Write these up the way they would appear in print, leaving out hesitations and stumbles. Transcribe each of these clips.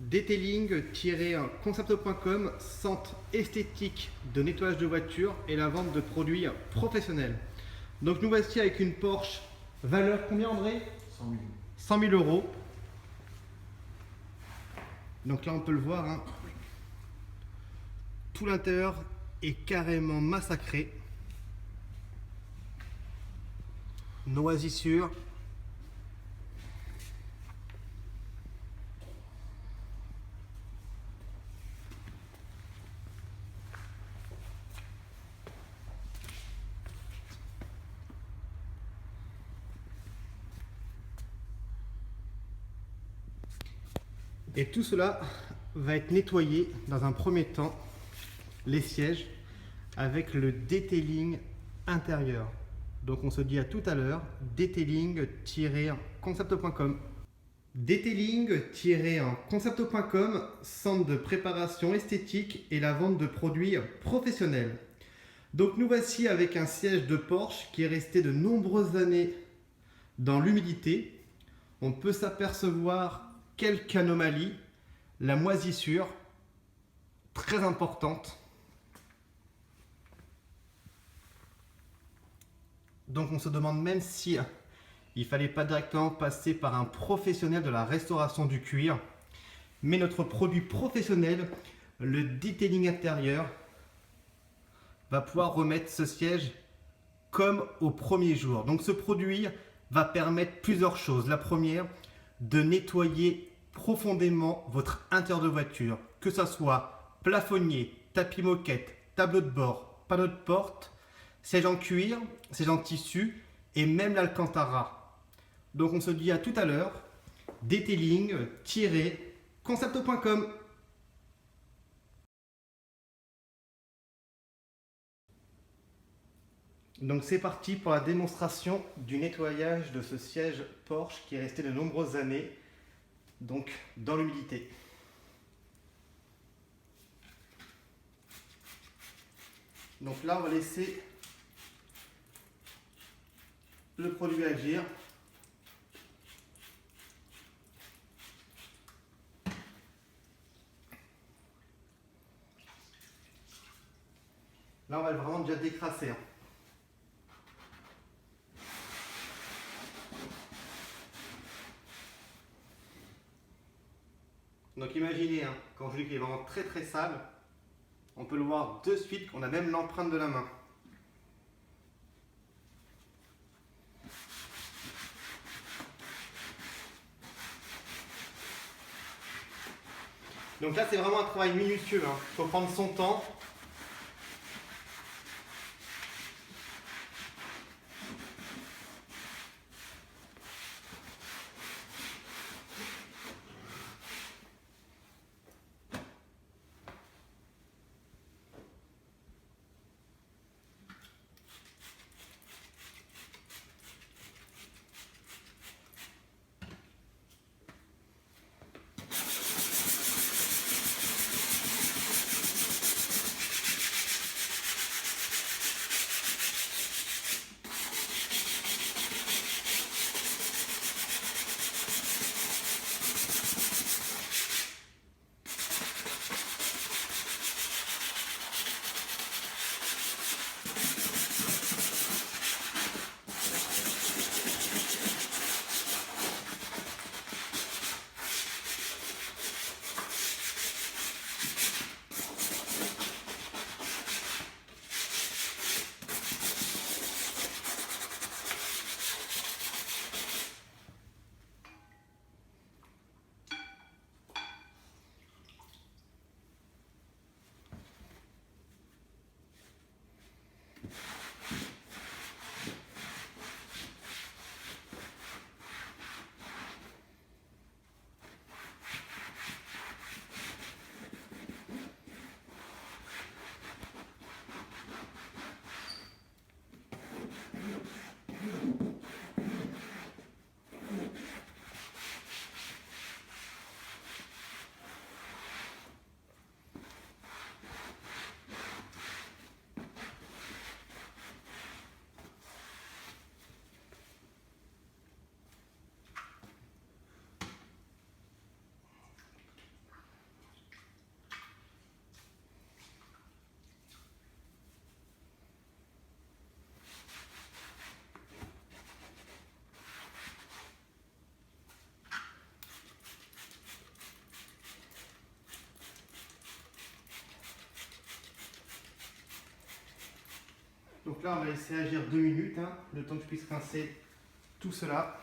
Detailing-concept.com, centre esthétique de nettoyage de voitures et la vente de produits professionnels. Donc nous voici avec une Porsche, valeur combien André? 100 000 euros. Donc là on peut le voir, hein. Tout l'intérieur est carrément massacré. Noisissures. Et tout cela va être nettoyé dans un premier temps, les sièges, avec le detailing intérieur. Donc on se dit à tout à l'heure, detailing-concept.com. Detailing-concept.com, centre de préparation esthétique et la vente de produits professionnels. Donc nous voici avec un siège de Porsche qui est resté de nombreuses années dans l'humidité. On peut s'apercevoir quelques anomalies, la moisissure, très importante. Donc on se demande même si il ne fallait pas directement passer par un professionnel de la restauration du cuir. Mais notre produit professionnel, le detailing intérieur, va pouvoir remettre ce siège comme au premier jour. Donc ce produit va permettre plusieurs choses. La première, de nettoyer profondément votre intérieur de voiture, que ce soit plafonnier, tapis moquette, tableau de bord, panneau de porte, siège en cuir, siège en tissu et même l'alcantara. Donc on se dit à tout à l'heure, detailing-concept.com. Donc c'est parti pour la démonstration du nettoyage de ce siège Porsche qui est resté de nombreuses années donc dans l'humidité. Donc là on va laisser le produit agir. Là on va vraiment déjà décrasser. Donc imaginez, quand je dis qu'il est vraiment très très sale, on peut le voir de suite qu'on a même l'empreinte de la main. Donc là c'est vraiment un travail minutieux, il faut prendre son temps. Donc là, on va laisser agir 2 minutes, hein, le temps que je puisse rincer tout cela.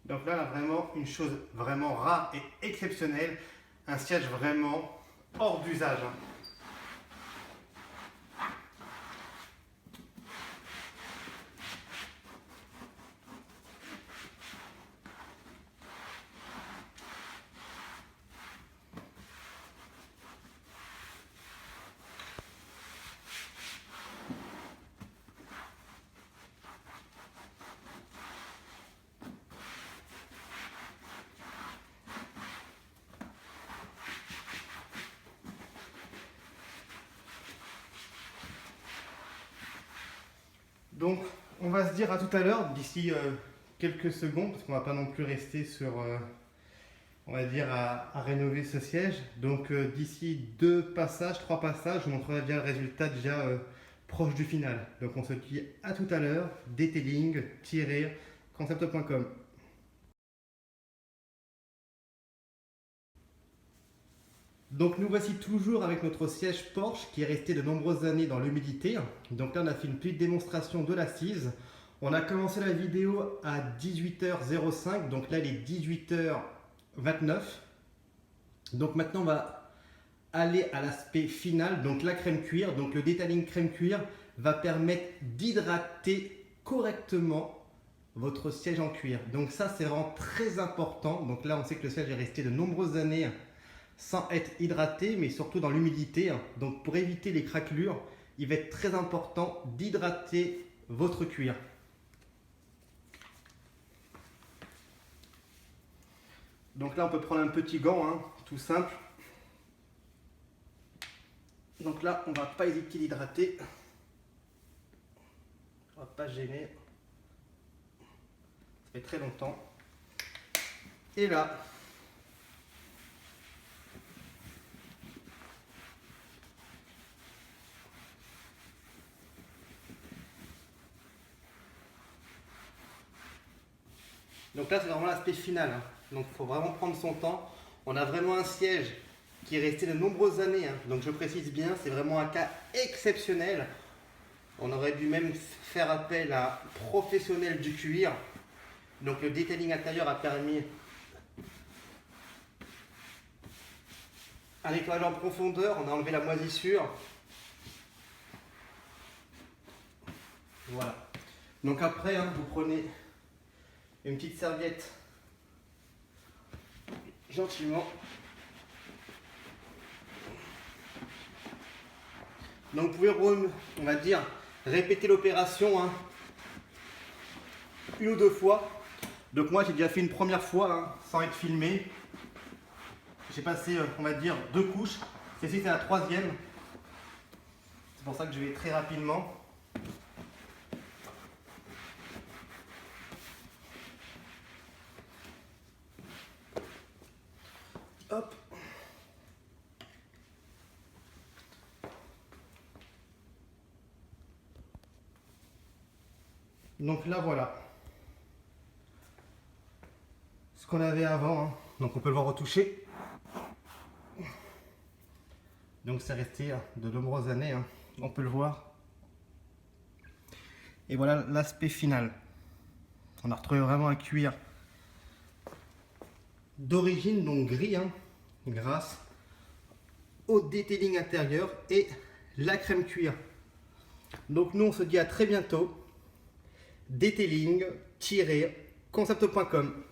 Donc là, on a vraiment une chose vraiment rare et exceptionnelle, un siège vraiment hors d'usage. Donc, on va se dire à tout à l'heure, d'ici quelques secondes, parce qu'on ne va pas non plus rester sur, on va dire, à rénover ce siège. Donc, d'ici 2 passages, 3 passages, je vous montrerai bien le résultat déjà proche du final. Donc, on se dit à tout à l'heure, detailing-concept.com. Donc nous voici toujours avec notre siège Porsche qui est resté de nombreuses années dans l'humidité. Donc là on a fait une petite démonstration de l'assise. On a commencé la vidéo à 18h05, donc là il est 18h29. Donc maintenant on va aller à l'aspect final, donc la crème cuir. Donc le detailing crème cuir va permettre d'hydrater correctement votre siège en cuir. Donc ça c'est vraiment très important. Donc là on sait que le siège est resté de nombreuses années sans être hydraté, mais surtout dans l'humidité. Donc pour éviter les craquelures, il va être très important d'hydrater votre cuir. Donc là on peut prendre un petit gant, hein, tout simple. Donc là on ne va pas hésiter d'hydrater. On ne va pas gêner. Ça fait très longtemps. Et là, donc là c'est vraiment l'aspect final, hein. Donc il faut vraiment prendre son temps. On a vraiment un siège qui est resté de nombreuses années, hein. Donc je précise bien, c'est vraiment un cas exceptionnel. On aurait dû même faire appel à un professionnel du cuir. Donc le detailing intérieur a permis un nettoyage en profondeur, on a enlevé la moisissure. Voilà. Donc après, hein, vous prenez une petite serviette gentiment. Donc vous pouvez, on va dire, répéter l'opération, hein, 1 ou 2 fois. Donc moi j'ai déjà fait une première fois, hein, sans être filmé. J'ai passé, on va dire, 2 couches. Celle-ci c'est la 3e. C'est pour ça que je vais très rapidement. Hop. Donc là voilà. Ce qu'on avait avant, hein. Donc on peut le voir retoucher. Donc c'est resté de nombreuses années, hein. On peut le voir. Et voilà l'aspect final. On a retrouvé vraiment un cuir d'origine, donc gris, hein, grâce au detailing intérieur et la crème cuir. Donc nous on se dit à très bientôt. Detailing-concept.com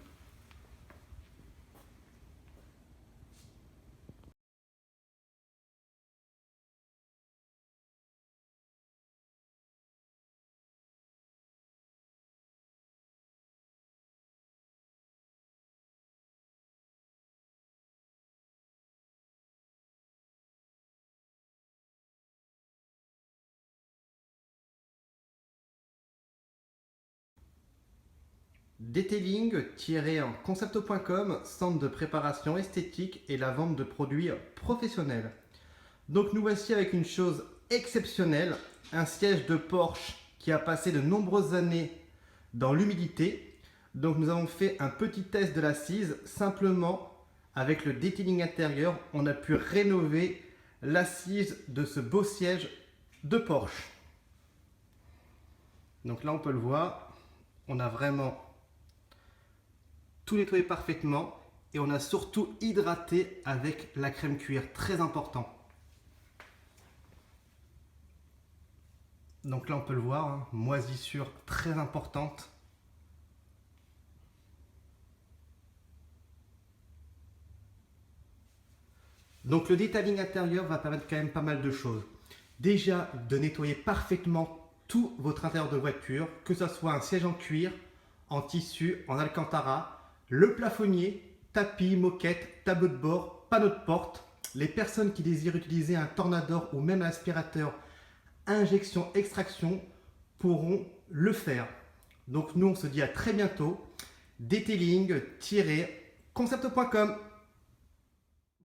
Detailing-concept.com, centre de préparation esthétique et la vente de produits professionnels. Donc nous voici avec une chose exceptionnelle, un siège de Porsche qui a passé de nombreuses années dans l'humidité. Donc nous avons fait un petit test de l'assise, simplement avec le detailing intérieur, on a pu rénover l'assise de ce beau siège de Porsche. Donc là on peut le voir, on a vraiment tout nettoyé parfaitement et on a surtout hydraté avec la crème cuir, très important. Donc là on peut le voir, hein, moisissure très importante. Donc le detailing intérieur va permettre quand même pas mal de choses. Déjà de nettoyer parfaitement tout votre intérieur de voiture, que ce soit un siège en cuir, en tissu, en alcantara, le plafonnier, tapis, moquette, tableau de bord, panneau de porte. Les personnes qui désirent utiliser un tornador ou même un aspirateur injection, extraction pourront le faire. Donc nous on se dit à très bientôt. Detailing-concept.com